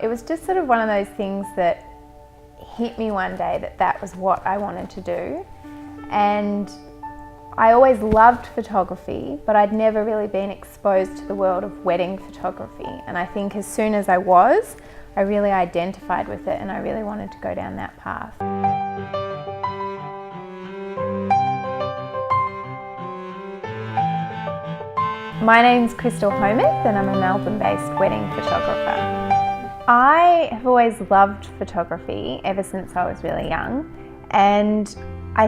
It was just sort of one of those things that hit me one day that was what I wanted to do. And I always loved photography, but I'd never really been exposed to the world of wedding photography. And I think as soon as I really identified with it and I really wanted to go down that path. My name's Crystal Hometh and I'm a Melbourne-based wedding photographer. I have always loved photography ever since I was really young, and I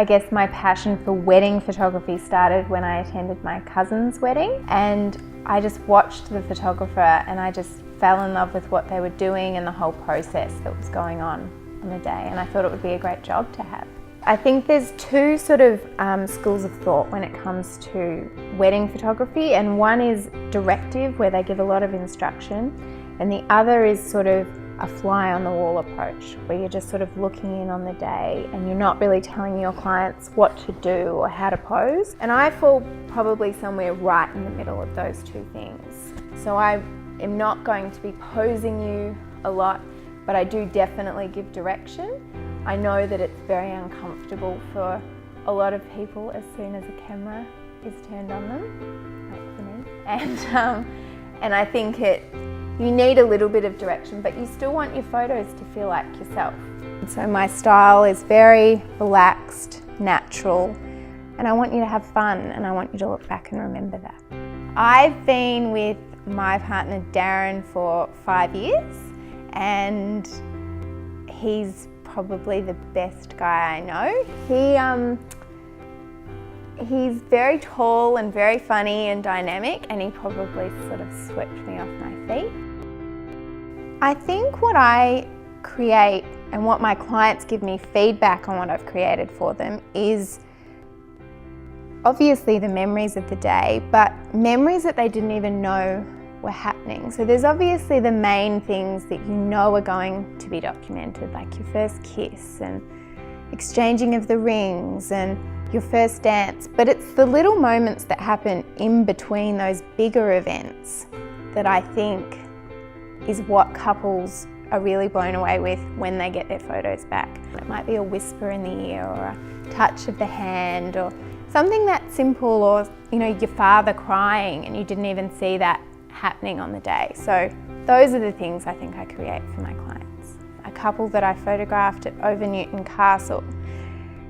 guess my passion for wedding photography started when I attended my cousin's wedding, and I just watched the photographer and I just fell in love with what they were doing and the whole process that was going on the day, and I thought it would be a great job to have. I think there's two sort of schools of thought when it comes to wedding photography, and one is directive, where they give a lot of instruction, and the other is sort of a fly on the wall approach, where you're just sort of looking in on the day and you're not really telling your clients what to do or how to pose. And I fall probably somewhere right in the middle of those two things. So I am not going to be posing you a lot, but I do definitely give direction. I know that it's very uncomfortable for a lot of people as soon as a camera is turned on them, like for me. And I think you need a little bit of direction, but you still want your photos to feel like yourself. So my style is very relaxed, natural, and I want you to have fun and I want you to look back and remember that. I've been with my partner Darren for 5 years, and he's probably the best guy I know. He's very tall and very funny and dynamic, and he probably sort of swept me off my feet. I think what I create and what my clients give me feedback on what I've created for them is obviously the memories of the day, but memories that they didn't even know were happening. So there's obviously the main things that you know are going to be documented, like your first kiss and exchanging of the rings and your first dance, but it's the little moments that happen in between those bigger events that I think is what couples are really blown away with when they get their photos back. It might be a whisper in the ear or a touch of the hand or something that simple, or your father crying and you didn't even see that happening on the day. So those are the things I think I create for my clients. A couple that I photographed at Over Newton Castle,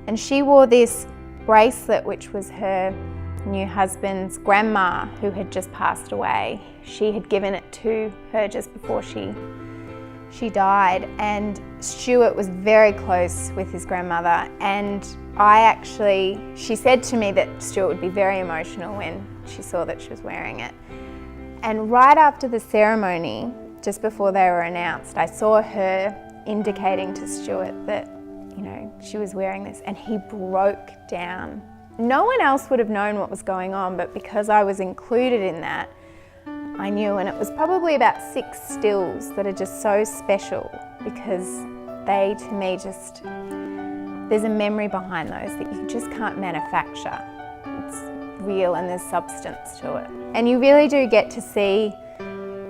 and she wore this bracelet which was her new husband's grandma, who had just passed away. She had given it to her just before she died, and Stuart was very close with his grandmother, and she said to me that Stuart would be very emotional when she saw that she was wearing it. And right after the ceremony, just before they were announced, I saw her indicating to Stuart that she was wearing this, and he broke down. No one else would have known what was going on, but because I was included in that, I knew, and it was probably about 6 stills that are just so special because they, to me, there's a memory behind those that you just can't manufacture. It's real and there's substance to it. And you really do get to see,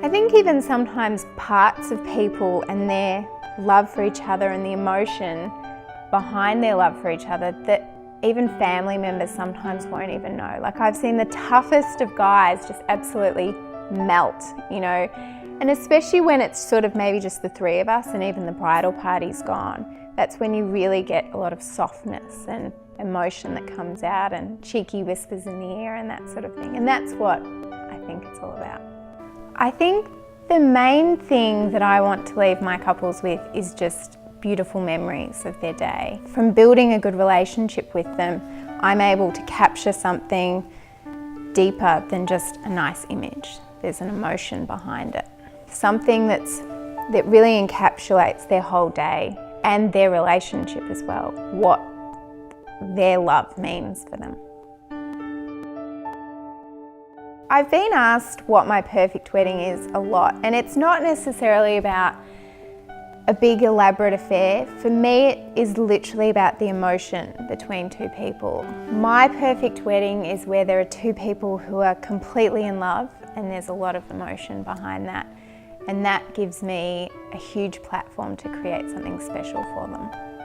I think even sometimes parts of people and their love for each other and the emotion behind their love for each other that even family members sometimes won't even know. Like, I've seen the toughest of guys just absolutely melt, and especially when it's sort of maybe just the 3 of us and even the bridal party's gone. That's when you really get a lot of softness and emotion that comes out, and cheeky whispers in the ear and that sort of thing. And that's what I think it's all about. I think the main thing that I want to leave my couples with is just beautiful memories of their day. From building a good relationship with them, I'm able to capture something deeper than just a nice image. There's an emotion behind it. Something that really encapsulates their whole day and their relationship as well, what their love means for them. I've been asked what my perfect wedding is a lot, and it's not necessarily about a big elaborate affair. For me, it is literally about the emotion between 2 people. My perfect wedding is where there are 2 people who are completely in love and there's a lot of emotion behind that. And that gives me a huge platform to create something special for them.